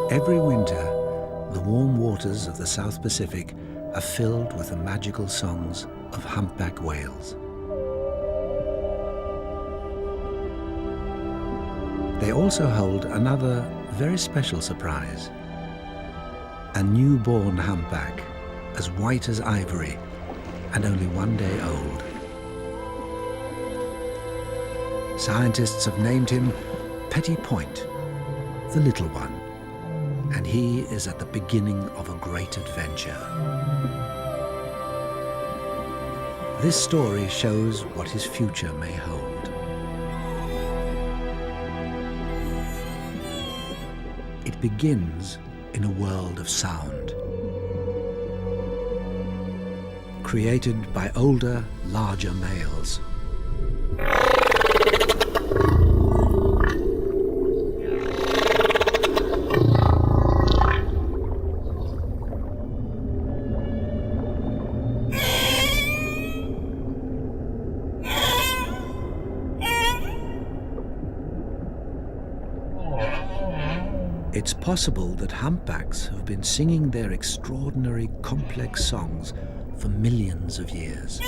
Every winter, the warm waters of the South Pacific are filled with the magical songs of humpback whales. They also hold another very special surprise. A newborn humpback, as white as ivory and only 1 day old. Scientists have named him Petit Point, the little one, and he is at the beginning of a great adventure. This story shows what his future may hold. It begins in a world of sound, created by older, larger males. It's possible that humpbacks have been singing their extraordinary, complex songs for millions of years.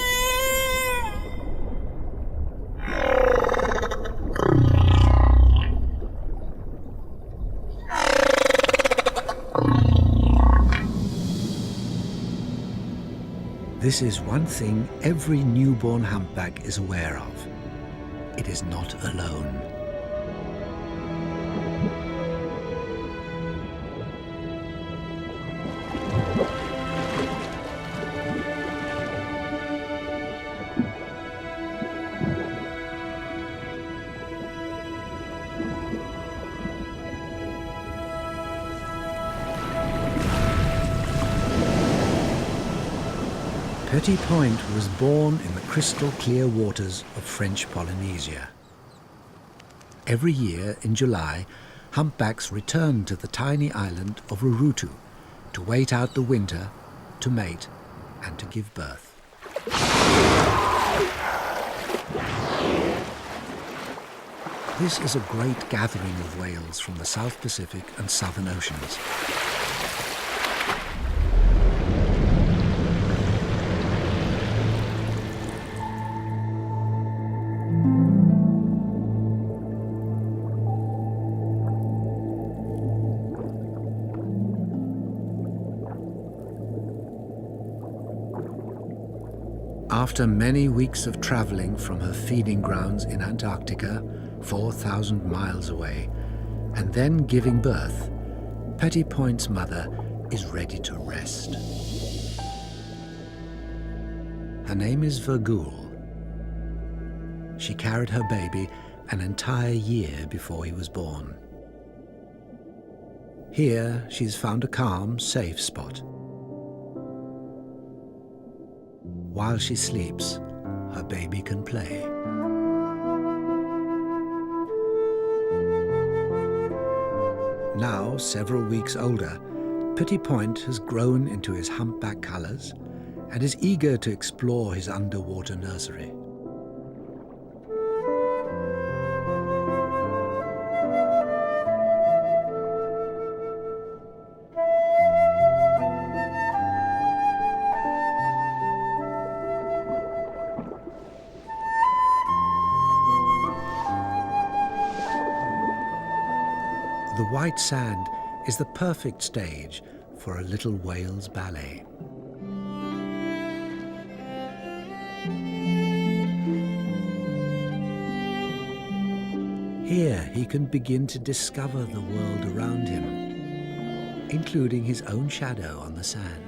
This is one thing every newborn humpback is aware of. It is not alone. Petit Point was born in the crystal-clear waters of French Polynesia. Every year in July, humpbacks return to the tiny island of Rurutu to wait out the winter, to mate, and to give birth. This is a great gathering of whales from the South Pacific and Southern Oceans. After many weeks of traveling from her feeding grounds in Antarctica, 4,000 miles away, and then giving birth, Petit Point's mother is ready to rest. Her name is Virgule. She carried her baby an entire year before he was born. Here, she's found a calm, safe spot. While she sleeps, her baby can play. Now, several weeks older, Petit Point has grown into his humpback colors and is eager to explore his underwater nursery. The white sand is the perfect stage for a little whale's ballet. Here he can begin to discover the world around him, including his own shadow on the sand.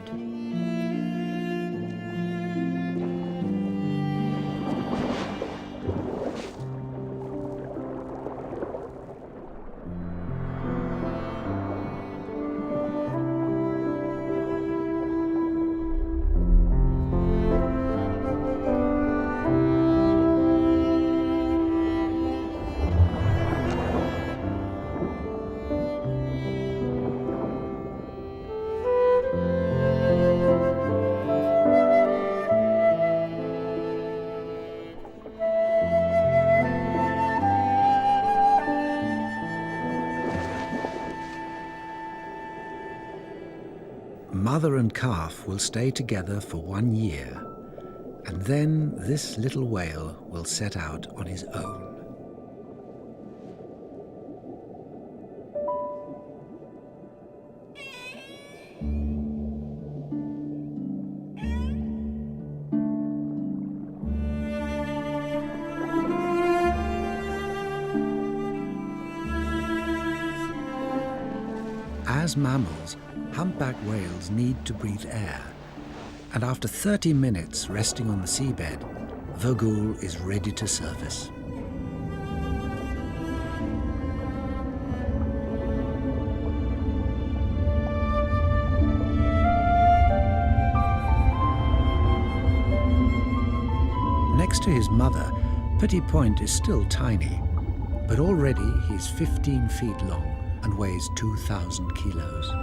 mother and calf will stay together for 1 year, and then this little whale will set out on his own. As mammals, humpback whales need to breathe air, and after 30 minutes resting on the seabed, Vogul is ready to surface. Next to his mother, Petit Point is still tiny, but already he's 15 feet long and weighs 2,000 kilos.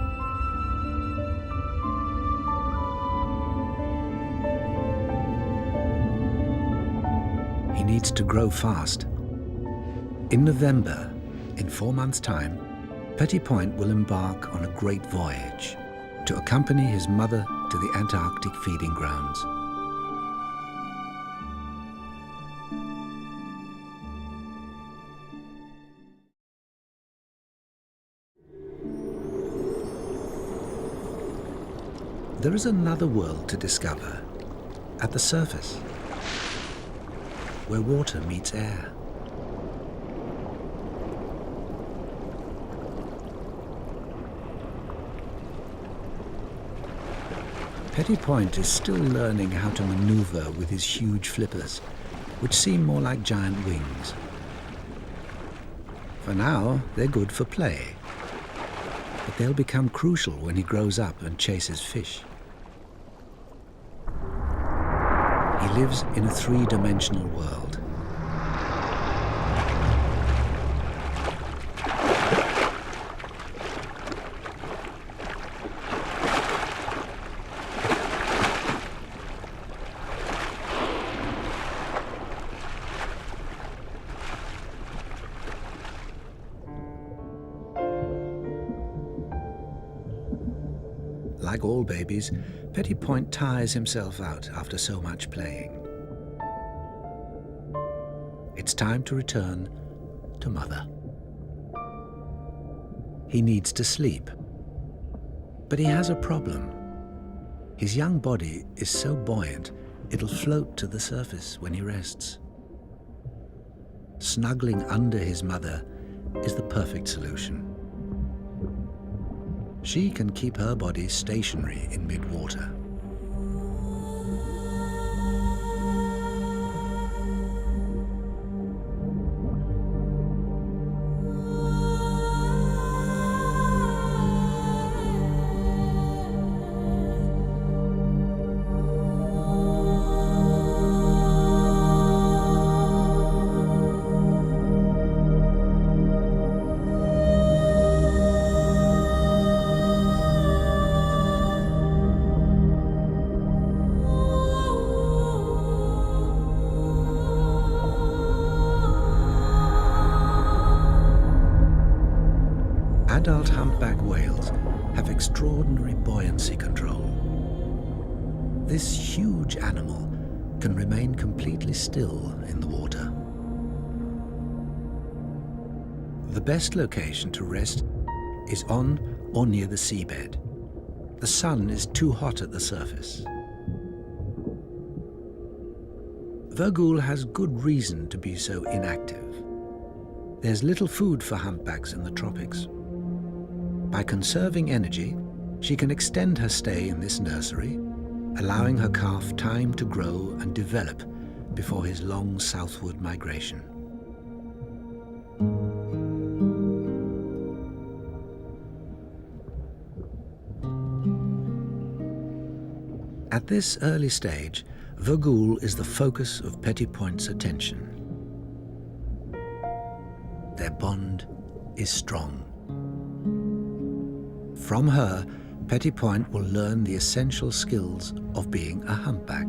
He needs to grow fast. In November, in 4 months' time, Petit Point will embark on a great voyage to accompany his mother to the Antarctic feeding grounds. There is another world to discover at the surface, where water meets air. Petit Point is still learning how to maneuver with his huge flippers, which seem more like giant wings. For now, they're good for play, but they'll become crucial when he grows up and chases fish. He lives in a 3-dimensional world. Like all babies, Petit Point tires himself out after so much playing. It's time to return to mother. He needs to sleep, but he has a problem. His young body is so buoyant, it'll float to the surface when he rests. Snuggling under his mother is the perfect solution. She can keep her body stationary in mid-water. Adult humpback whales have extraordinary buoyancy control. This huge animal can remain completely still in the water. The best location to rest is on or near the seabed. The sun is too hot at the surface. Vogul has good reason to be so inactive. There's little food for humpbacks in the tropics. By conserving energy, she can extend her stay in this nursery, allowing her calf time to grow and develop before his long southward migration. At this early stage, Vogul is the focus of Petit Point's attention. Their bond is strong. From her, Petit Point will learn the essential skills of being a humpback.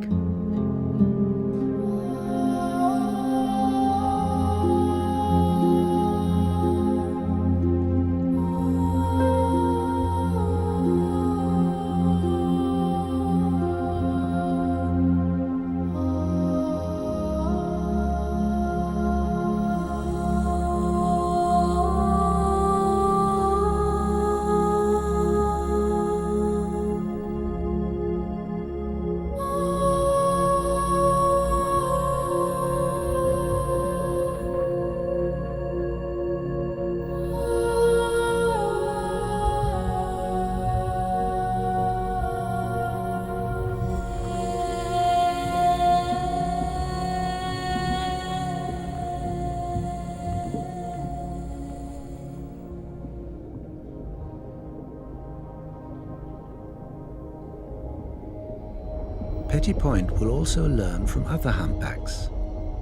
Petit Point will also learn from other humpbacks,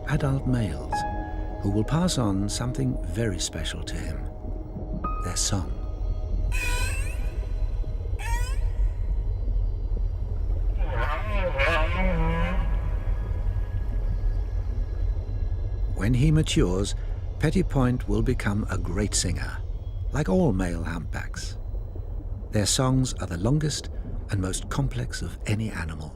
adult males, who will pass on something very special to him, their song. When he matures, Petit Point will become a great singer, like all male humpbacks. Their songs are the longest and most complex of any animal.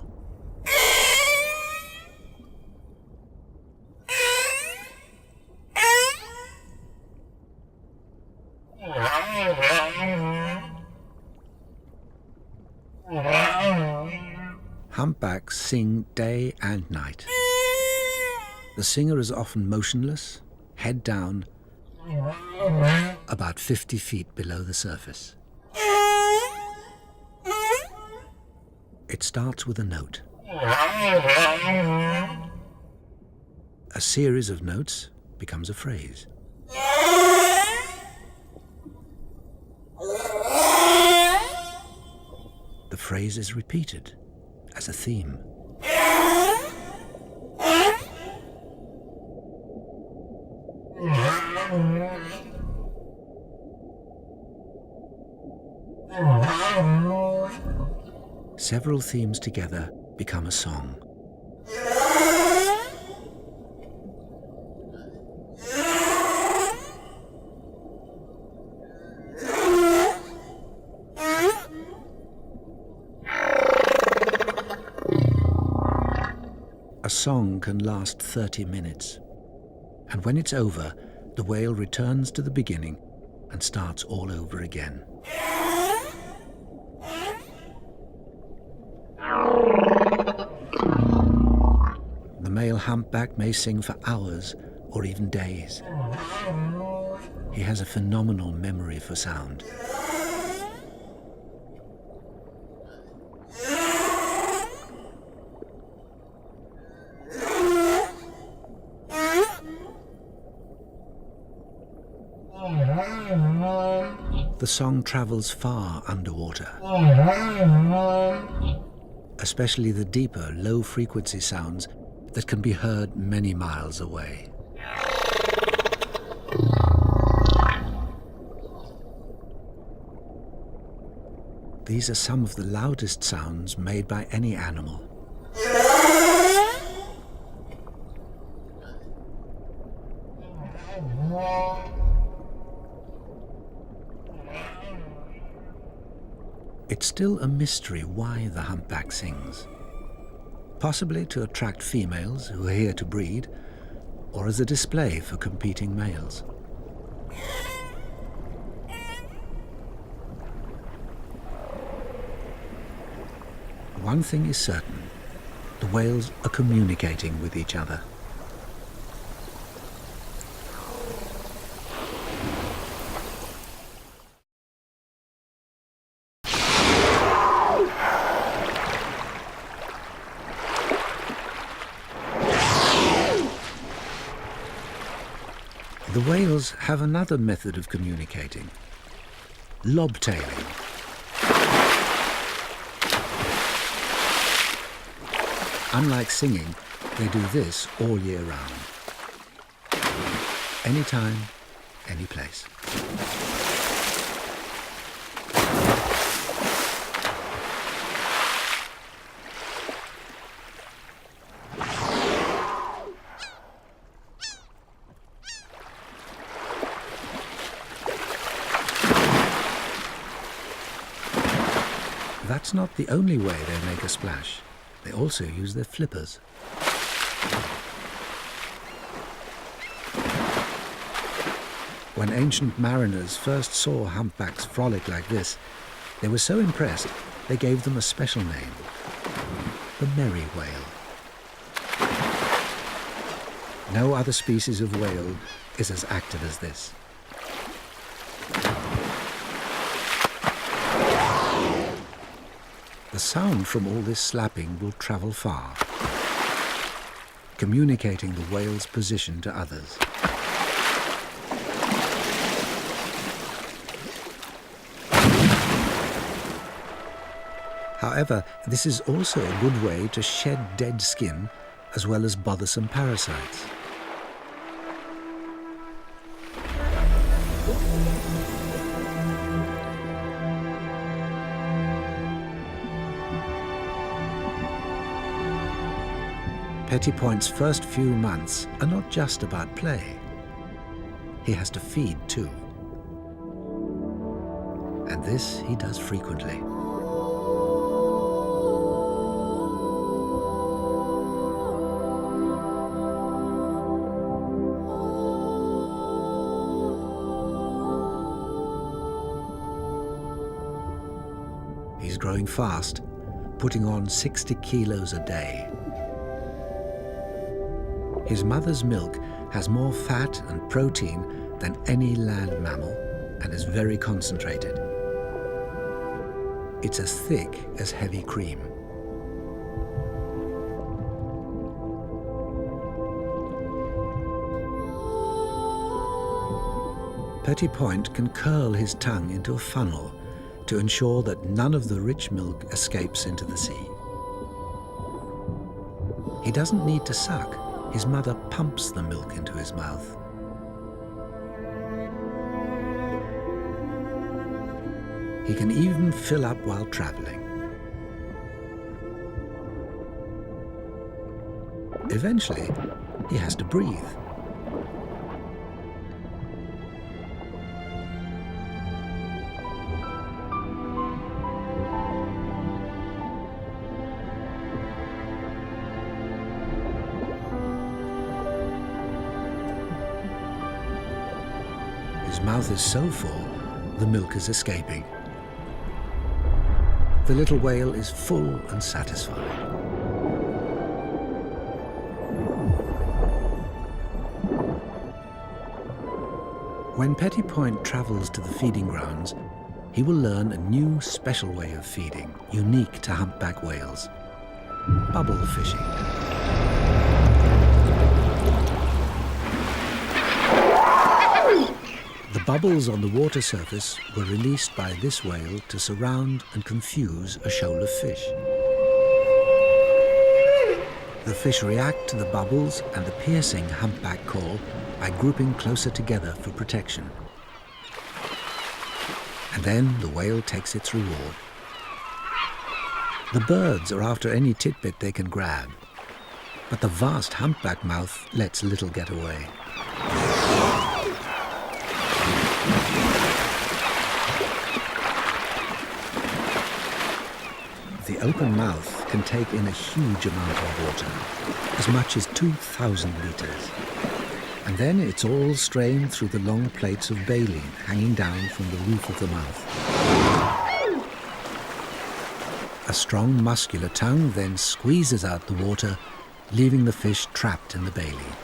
Humpbacks sing day and night. The singer is often motionless, head down, about 50 feet below the surface. It starts with a note. A series of notes becomes a phrase. The phrase is repeated as a theme. Several themes together become a song. A song can last 30 minutes, and when it's over, the whale returns to the beginning and starts all over again. The male humpback may sing for hours or even days. He has a phenomenal memory for sound. The song travels far underwater, especially the deeper, low-frequency sounds that can be heard many miles away. These are some of the loudest sounds made by any animal. It's still a mystery why the humpback sings. Possibly to attract females who are here to breed, or as a display for competing males. One thing is certain, the whales are communicating with each other. The whales have another method of communicating, lobtailing. Unlike singing, they do this all year round. Anytime, any place. That's not the only way they make a splash. They also use their flippers. When ancient mariners first saw humpbacks frolic like this, they were so impressed they gave them a special name, the merry whale. No other species of whale is as active as this. The sound from all this slapping will travel far, communicating the whale's position to others. However, this is also a good way to shed dead skin as well as bothersome parasites. Petty Point's first few months are not just about play. He has to feed too. And this he does frequently. He's growing fast, putting on 60 kilos a day. His mother's milk has more fat and protein than any land mammal and is very concentrated. It's as thick as heavy cream. Petty Point can curl his tongue into a funnel to ensure that none of the rich milk escapes into the sea. He doesn't need to suck. His mother pumps the milk into his mouth. He can even fill up while traveling. Eventually, he has to breathe. His mouth is so full, the milk is escaping. The little whale is full and satisfied. When Petty Point travels to the feeding grounds, he will learn a new special way of feeding, unique to humpback whales: bubble fishing. The bubbles on the water surface were released by this whale to surround and confuse a shoal of fish. The fish react to the bubbles and the piercing humpback call by grouping closer together for protection. And then the whale takes its reward. The birds are after any tidbit they can grab, but the vast humpback mouth lets little get away. The open mouth can take in a huge amount of water, as much as 2,000 litres. And then it's all strained through the long plates of baleen hanging down from the roof of the mouth. A strong muscular tongue then squeezes out the water, leaving the fish trapped in the baleen.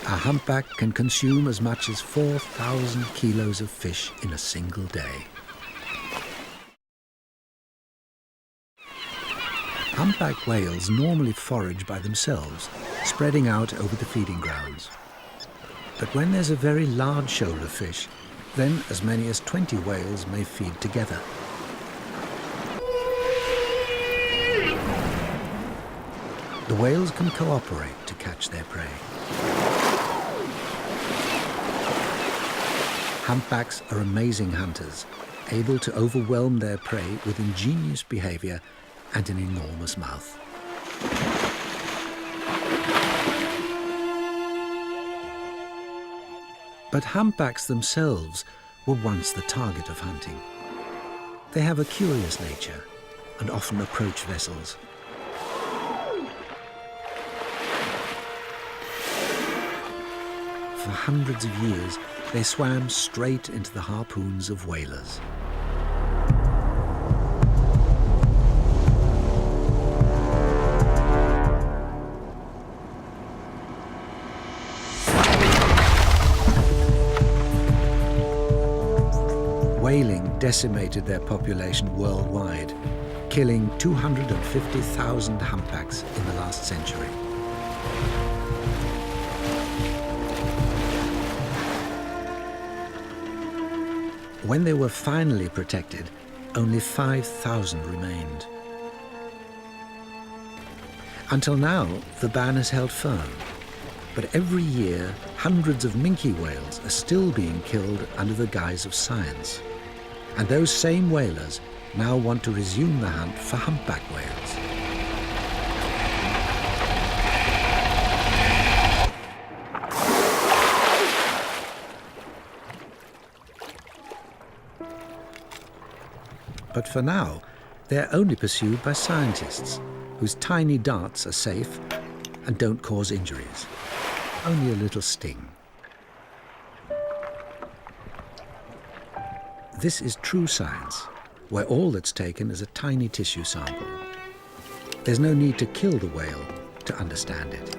A humpback can consume as much as 4,000 kilos of fish in a single day. Humpback whales normally forage by themselves, spreading out over the feeding grounds. But when there's a very large shoal of fish, then as many as 20 whales may feed together. The whales can cooperate to catch their prey. Humpbacks are amazing hunters, able to overwhelm their prey with ingenious behavior and an enormous mouth. But humpbacks themselves were once the target of hunting. They have a curious nature and often approach vessels. For hundreds of years, they swam straight into the harpoons of whalers. Whaling decimated their population worldwide, killing 250,000 humpbacks in the last century. When they were finally protected, only 5,000 remained. Until now, the ban has held firm. But every year, hundreds of minke whales are still being killed under the guise of science. And those same whalers now want to resume the hunt for humpback whales. But for now, they're only pursued by scientists, whose tiny darts are safe and don't cause injuries. Only a little sting. This is true science, where all that's taken is a tiny tissue sample. There's no need to kill the whale to understand it.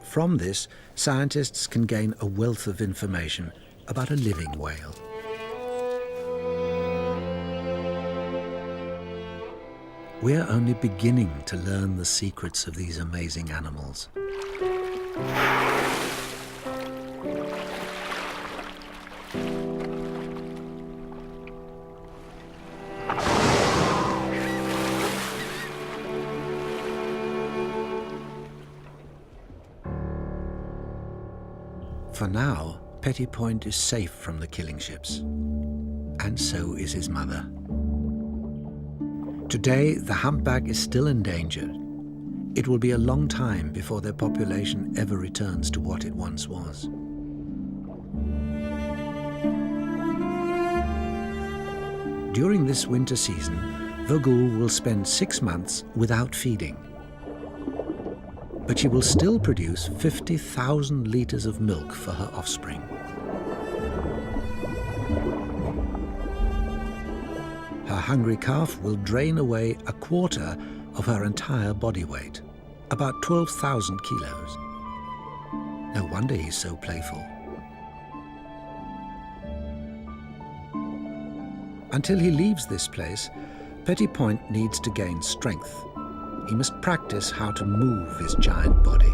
From this, scientists can gain a wealth of information about a living whale. We're only beginning to learn the secrets of these amazing animals. For now, Petit Point is safe from the killing ships, and so is his mother. Today, the humpback is still endangered. It will be a long time before their population ever returns to what it once was. During this winter season, Vogul will spend 6 months without feeding. But she will still produce 50,000 litres of milk for her offspring. Her hungry calf will drain away a quarter of her entire body weight, about 12,000 kilos. No wonder he's so playful. Until he leaves this place, Petit Point needs to gain strength. He must practice how to move his giant body.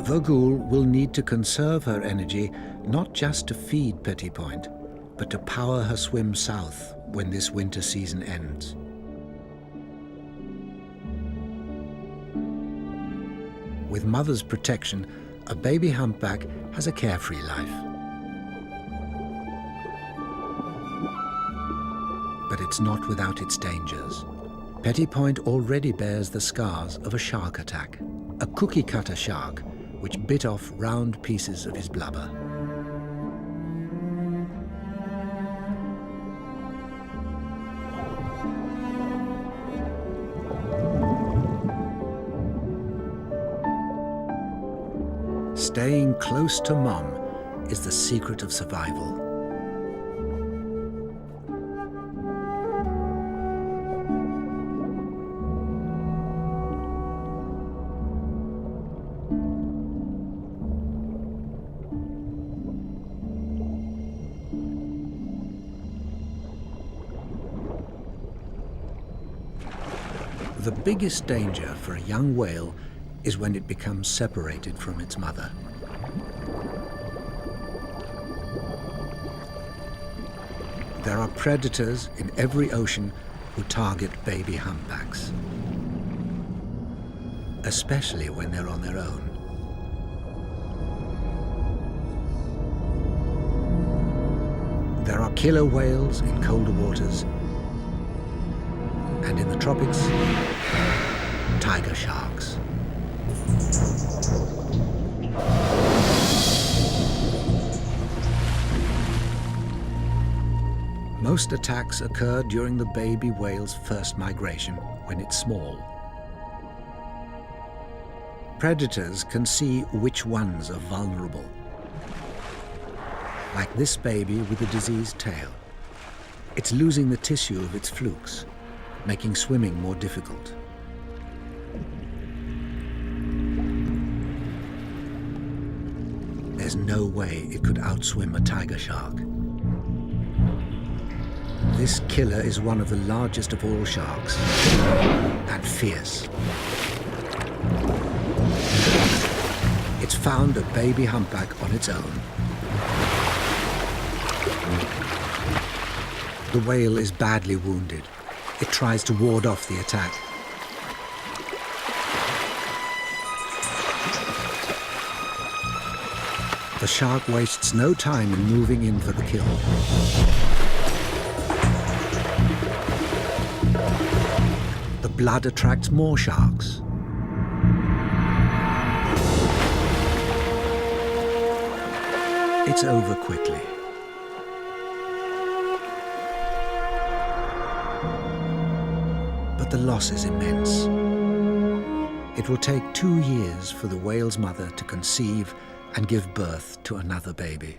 Vogul will need to conserve her energy not just to feed Petit Point, but to power her swim south when this winter season ends. With mother's protection, a baby humpback has a carefree life. But it's not without its dangers. Petit Point already bears the scars of a shark attack, a cookie-cutter shark which bit off round pieces of his blubber. Staying close to Mom is the secret of survival. The biggest danger for a young whale is when it becomes separated from its mother. There are predators in every ocean who target baby humpbacks, especially when they're on their own. There are killer whales in colder waters, and in the tropics, tiger sharks. Most attacks occur during the baby whale's first migration, when it's small. Predators can see which ones are vulnerable, like this baby with a diseased tail. It's losing the tissue of its flukes, making swimming more difficult. There's no way it could outswim a tiger shark. This killer is one of the largest of all sharks, and fierce. Its found a baby humpback on its own. The whale is badly wounded. It tries to ward off the attack. The shark wastes no time in moving in for the kill. The blood attracts more sharks. It's over quickly. But the loss is immense. It will take 2 years for the whale's mother to conceive and give birth to another baby.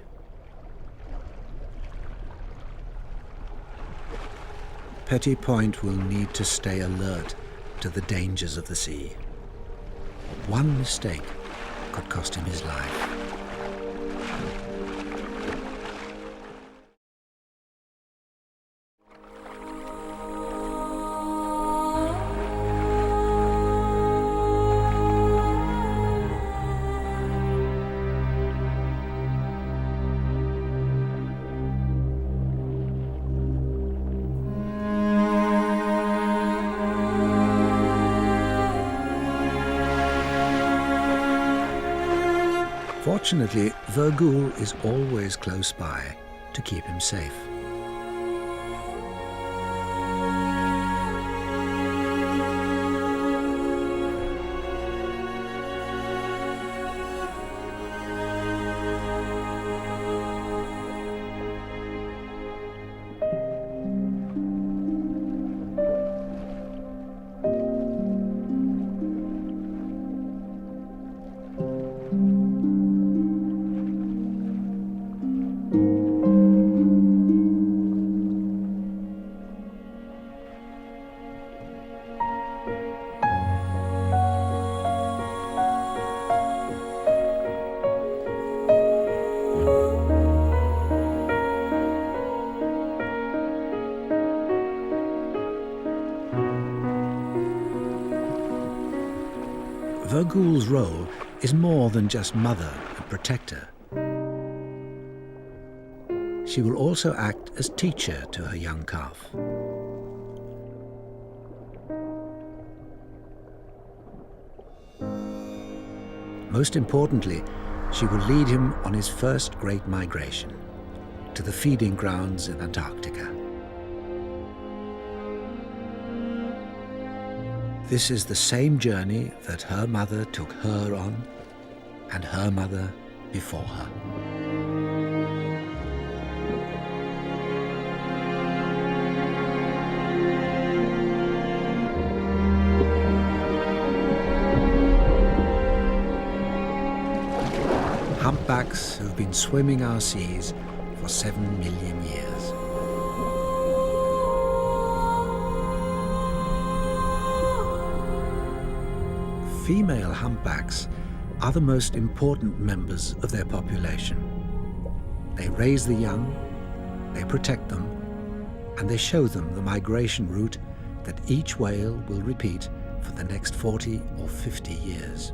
Petty Point will need to stay alert to the dangers of the sea. One mistake could cost him his life. Fortunately, Virgul is always close by to keep him safe. Virgul's role is more than just mother and protector. She will also act as teacher to her young calf. Most importantly, she will lead him on his first great migration to the feeding grounds in Antarctica. This is the same journey that her mother took her on, and her mother before her. Humpbacks have been swimming our seas for 7 million years. Female humpbacks are the most important members of their population. They raise the young, they protect them, and they show them the migration route that each whale will repeat for the next 40 or 50 years.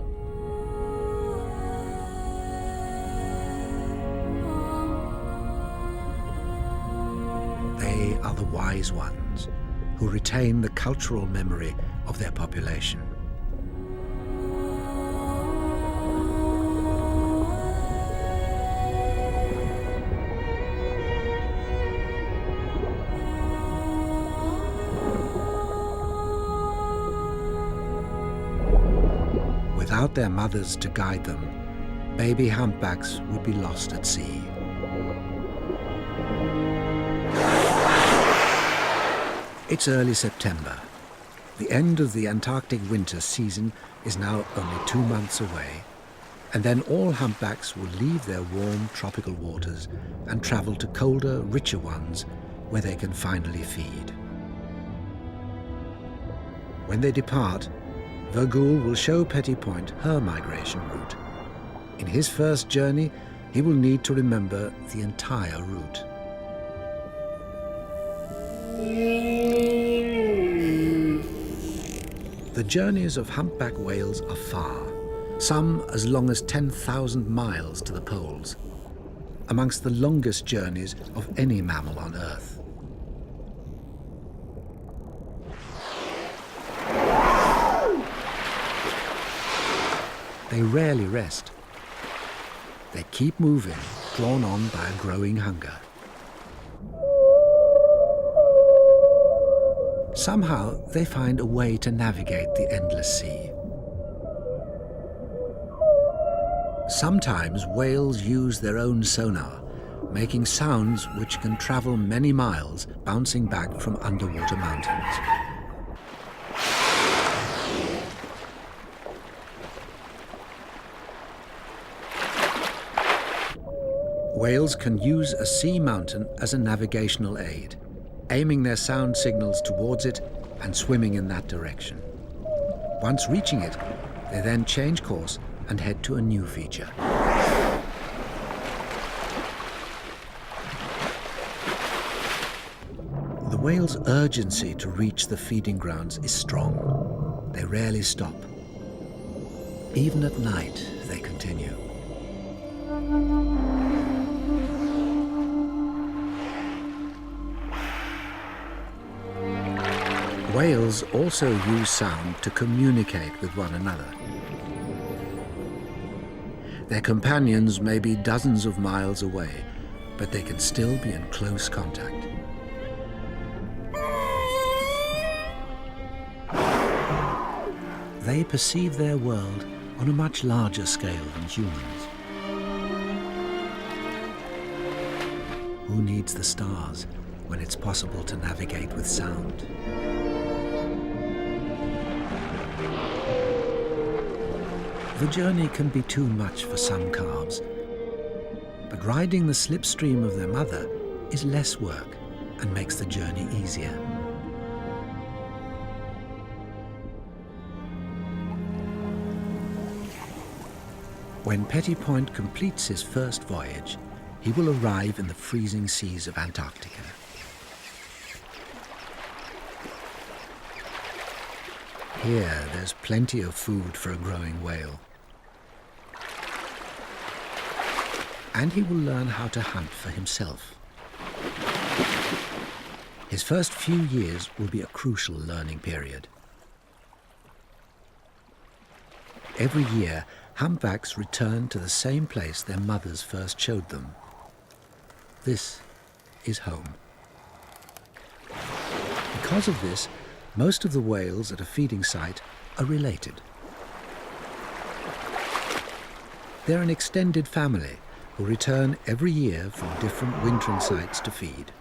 They are the wise ones who retain the cultural memory of their population. Without their mothers to guide them, baby humpbacks would be lost at sea. It's early September. The end of the Antarctic winter season is now only 2 months away, and then all humpbacks will leave their warm tropical waters and travel to colder, richer ones where they can finally feed. When they depart, Virgul will show Petty Point her migration route. In his first journey, he will need to remember the entire route. The journeys of humpback whales are far, some as long as 10,000 miles to the poles, amongst the longest journeys of any mammal on Earth. They rarely rest. They keep moving, drawn on by a growing hunger. Somehow, they find a way to navigate the endless sea. Sometimes whales use their own sonar, making sounds which can travel many miles, bouncing back from underwater mountains. Whales can use a sea mountain as a navigational aid, aiming their sound signals towards it and swimming in that direction. Once reaching it, they then change course and head to a new feature. The whale's urgency to reach the feeding grounds is strong. They rarely stop. Even at night, they continue. Whales also use sound to communicate with one another. Their companions may be dozens of miles away, but they can still be in close contact. They perceive their world on a much larger scale than humans. Who needs the stars when it's possible to navigate with sound? The journey can be too much for some calves, but riding the slipstream of their mother is less work and makes the journey easier. When Petit Point completes his first voyage, he will arrive in the freezing seas of Antarctica. Here, there's plenty of food for a growing whale. And he will learn how to hunt for himself. His first few years will be a crucial learning period. Every year, humpbacks return to the same place their mothers first showed them. This is home. Because of this, most of the whales at a feeding site are related. They're an extended family who return every year from different wintering sites to feed.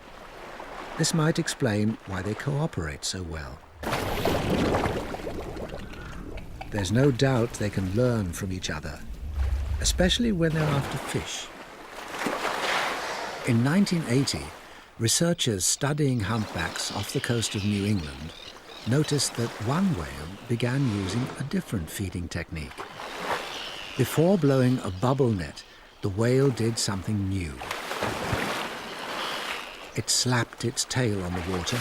This might explain why they cooperate so well. There's no doubt they can learn from each other, especially when they're after fish. In 1980, researchers studying humpbacks off the coast of New England noticed that one whale began using a different feeding technique. Before blowing a bubble net, the whale did something new. It slapped its tail on the water,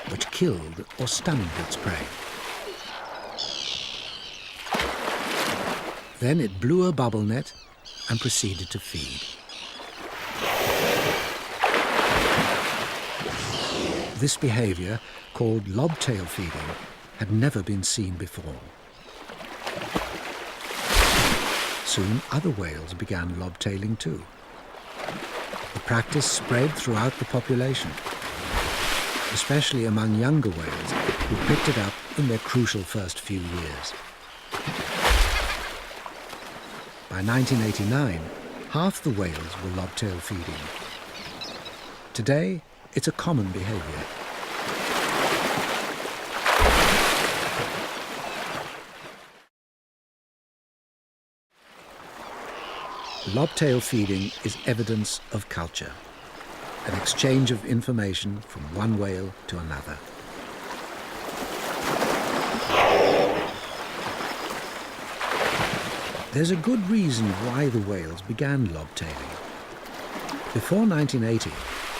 which killed or stunned its prey. Then it blew a bubble net and proceeded to feed. This behavior, called lobtail feeding, had never been seen before. Soon other whales began lobtailing too. The practice spread throughout the population, especially among younger whales who picked it up in their crucial first few years. By 1989, half the whales were lobtail feeding. Today, it's a common behavior. Lobtail feeding is evidence of culture, an exchange of information from one whale to another. There's a good reason why the whales began lobtailing. Before 1980,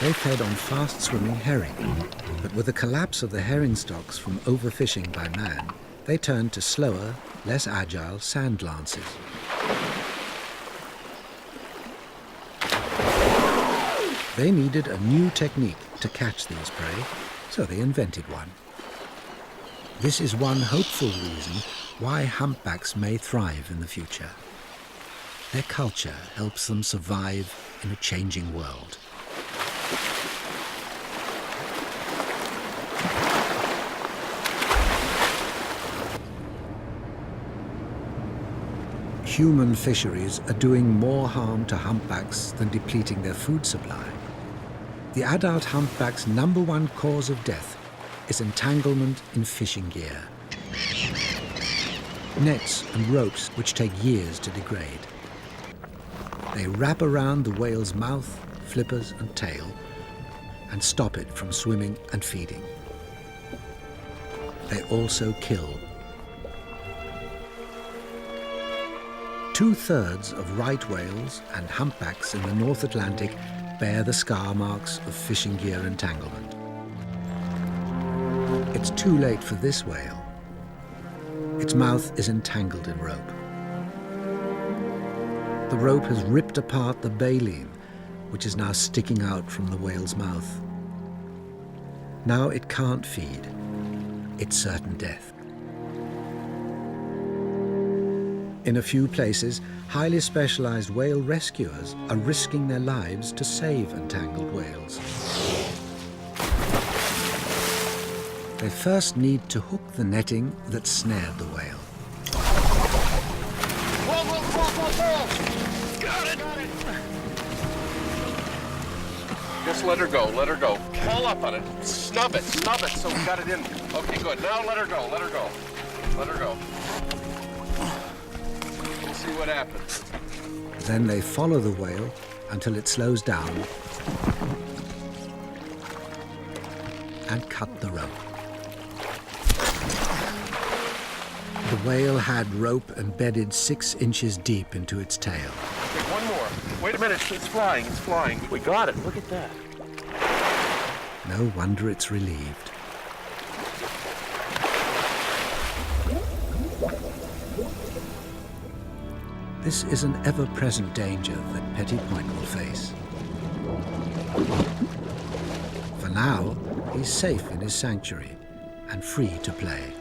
they fed on fast-swimming herring, but with the collapse of the herring stocks from overfishing by man, they turned to slower, less agile sand lances. They needed a new technique to catch these prey, so they invented one. This is one hopeful reason why humpbacks may thrive in the future. Their culture helps them survive in a changing world. Human fisheries are doing more harm to humpbacks than depleting their food supply. The adult humpback's #1 cause of death is entanglement in fishing gear. Nets and ropes which take years to degrade. They wrap around the whale's mouth, flippers and tail and stop it from swimming and feeding. They also kill. 2/3 of right whales and humpbacks in the North Atlantic bear the scar marks of fishing gear entanglement. It's too late for this whale. Its mouth is entangled in rope. The rope has ripped apart the baleen, which is now sticking out from the whale's mouth. Now it can't feed. It's certain death. In a few places, highly specialized whale rescuers are risking their lives to save entangled whales. They first need to hook the netting that snared the whale. Got it! Just let her go, let her go. Pull up on it. Snub it, so we got it in. Okay, good. Now let her go, let her go. Let her go. We'll see what happens. Then they follow the whale until it slows down and cut the rope. The whale had rope embedded 6 inches deep into its tail. Okay, one more. Wait a minute, it's flying, it's flying. We got it, look at that. No wonder it's relieved. This is an ever-present danger that Petit Point will face. For now, he's safe in his sanctuary and free to play.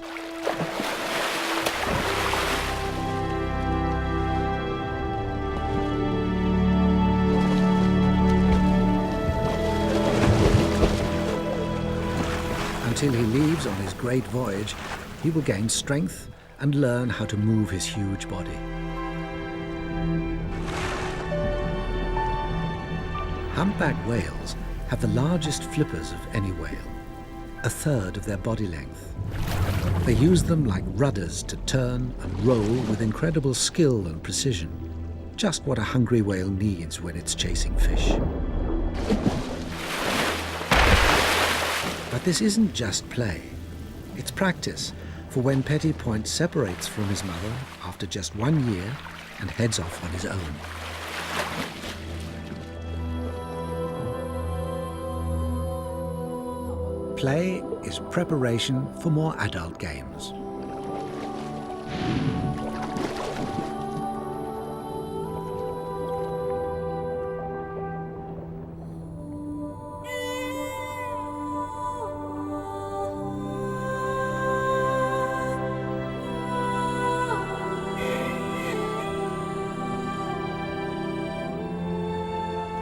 Until he leaves on his great voyage, he will gain strength and learn how to move his huge body. Humpback whales have the largest flippers of any whale, 1/3 of their body length. They use them like rudders to turn and roll with incredible skill and precision, just what a hungry whale needs when it's chasing fish. But this isn't just play. It's practice for when Petit Point separates from his mother after just 1 year and heads off on his own. Play is preparation for more adult games.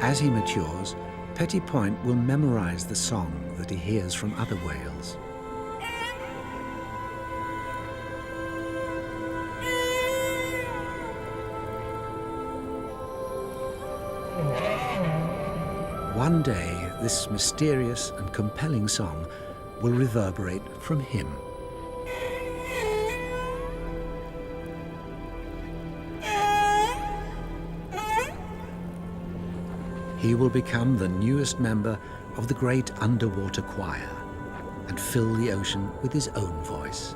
As he matures, Petit Point will memorize the song that he hears from other whales. One day, this mysterious and compelling song will reverberate from him. He will become the newest member of the great underwater choir and fill the ocean with his own voice.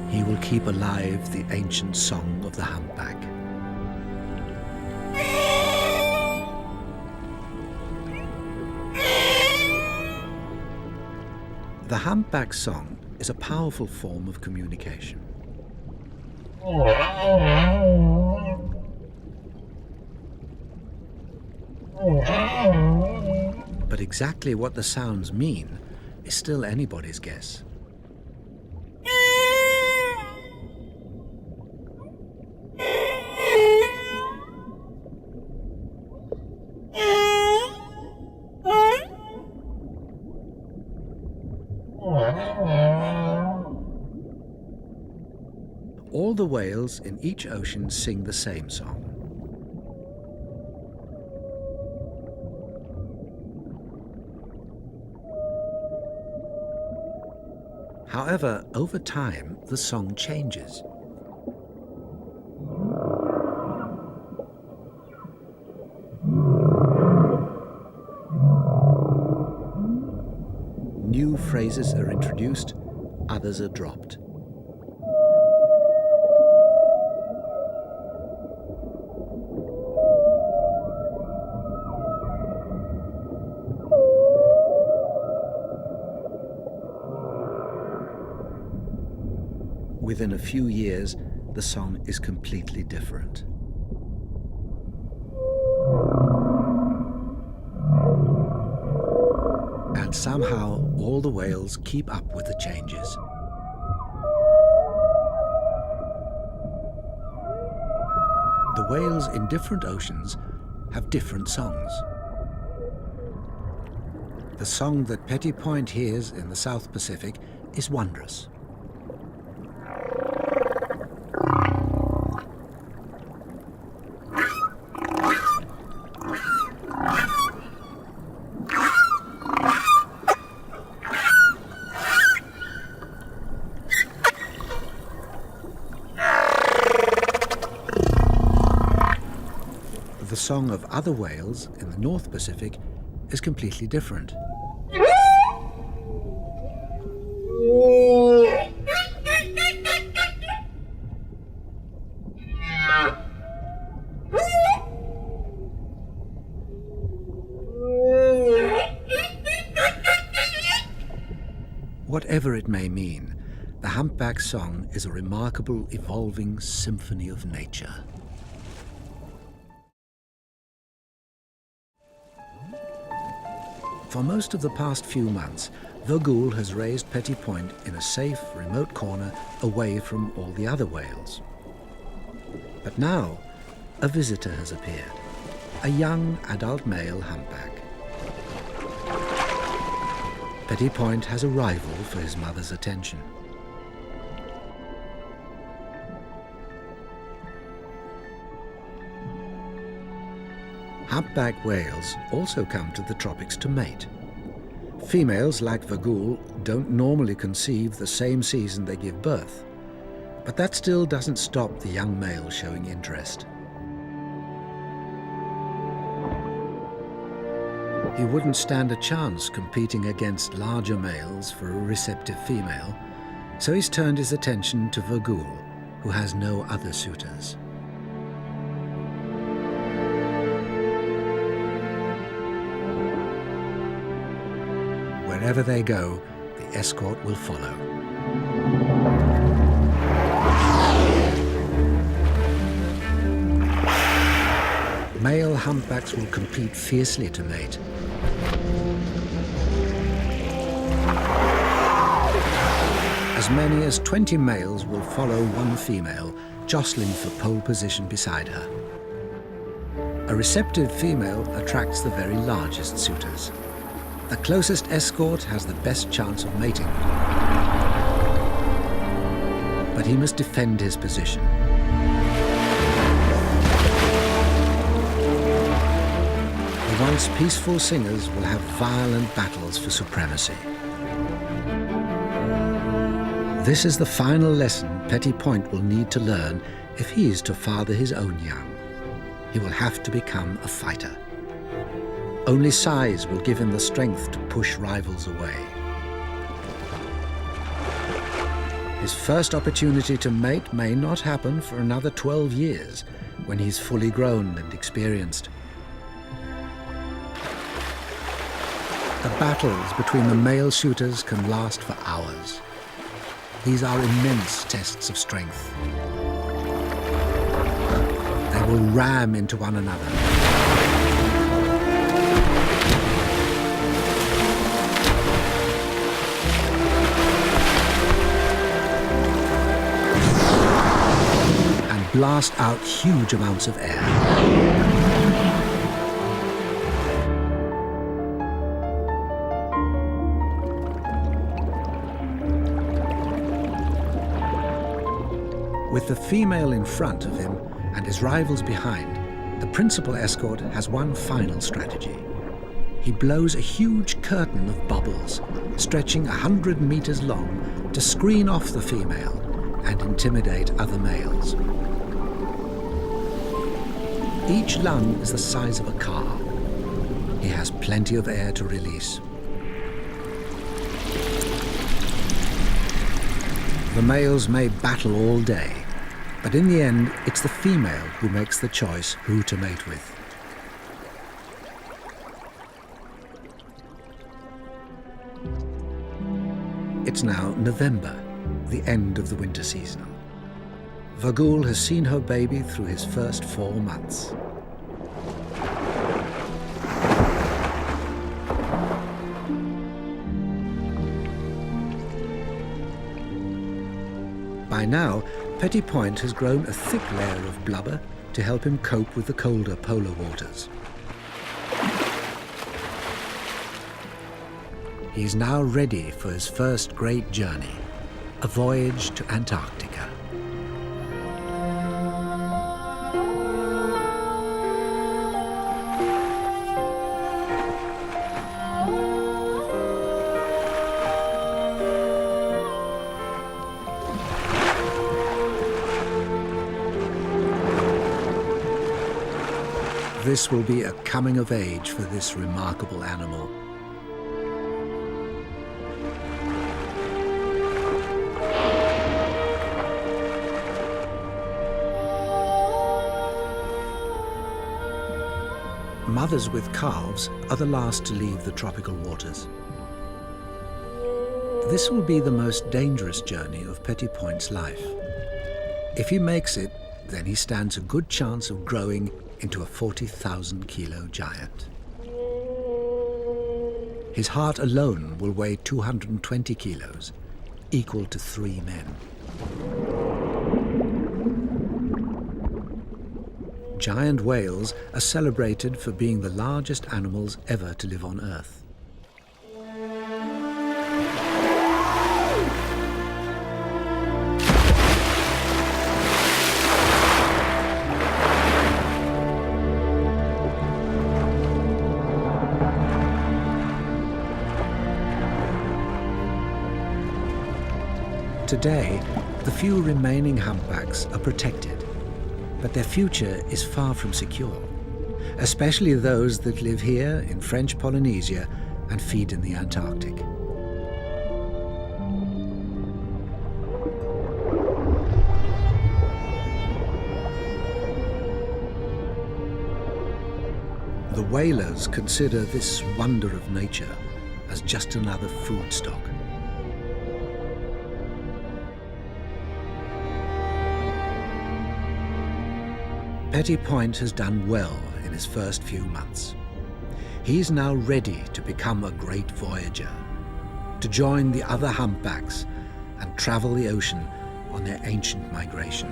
He will keep alive the ancient song of the humpback. The humpback song is a powerful form of communication. But exactly what the sounds mean is still anybody's guess. All the whales in each ocean sing the same song. However, over time, the song changes. New phrases are introduced, others are dropped. Within a few years, the song is completely different. And somehow, all the whales keep up with the changes. The whales in different oceans have different songs. The song that Petit Point hears in the South Pacific is wondrous. The song of other whales in the North Pacific is completely different. Whatever it may mean, the humpback song is a remarkable, evolving symphony of nature. For most of the past few months, Vogul has raised Petit Point in a safe, remote corner away from all the other whales. But now, a visitor has appeared, a young adult male humpback. Petit Point has a rival for his mother's attention. Humpback whales also come to the tropics to mate. Females, like Vogul, don't normally conceive the same season they give birth, but that still doesn't stop the young male showing interest. He wouldn't stand a chance competing against larger males for a receptive female, so he's turned his attention to Vogul, who has no other suitors. Wherever they go, the escort will follow. Male humpbacks will compete fiercely to mate. As many as 20 males will follow one female, jostling for pole position beside her. A receptive female attracts the very largest suitors. The closest escort has the best chance of mating. But he must defend his position. The once peaceful singers will have violent battles for supremacy. This is the final lesson Petit Point will need to learn if he is to father his own young. He will have to become a fighter. Only size will give him the strength to push rivals away. His first opportunity to mate may not happen for another 12 years, when he's fully grown and experienced. The battles between the male shooters can last for hours. These are immense tests of strength. They will ram into one another. And blast out huge amounts of air. With the female in front of him and his rivals behind, the principal escort has one final strategy. He blows a huge curtain of bubbles, stretching 100 meters long, to screen off the female and intimidate other males. Each lung is the size of a car. He has plenty of air to release. The males may battle all day, but in the end, it's the female who makes the choice who to mate with. It's now November, the end of the winter season. Vagul has seen her baby through his first 4 months. By now, Petit Point has grown a thick layer of blubber to help him cope with the colder polar waters. He's now ready for his first great journey, a voyage to Antarctica. This will be a coming of age for this remarkable animal. Mothers with calves are the last to leave the tropical waters. This will be the most dangerous journey of Petit Point's life. If he makes it, then he stands a good chance of growing into a 40,000-kilo giant. His heart alone will weigh 220 kilos, equal to 3 men. Giant whales are celebrated for being the largest animals ever to live on Earth. Today, the few remaining humpbacks are protected, but their future is far from secure, especially those that live here in French Polynesia and feed in the Antarctic. The whalers consider this wonder of nature as just another food stock. Petit Point has done well in his first few months. He's now ready to become a great voyager, to join the other humpbacks and travel the ocean on their ancient migration.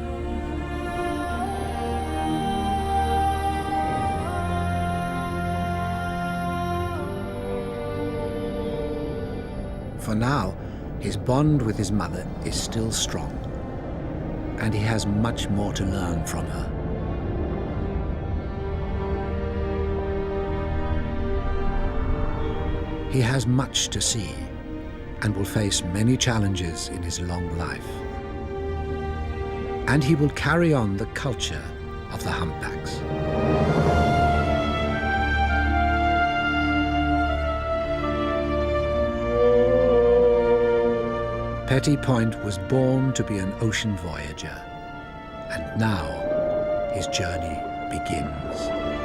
For now, his bond with his mother is still strong, and he has much more to learn from her. He has much to see and will face many challenges in his long life. And he will carry on the culture of the humpbacks. Petit Point was born to be an ocean voyager, and now his journey begins.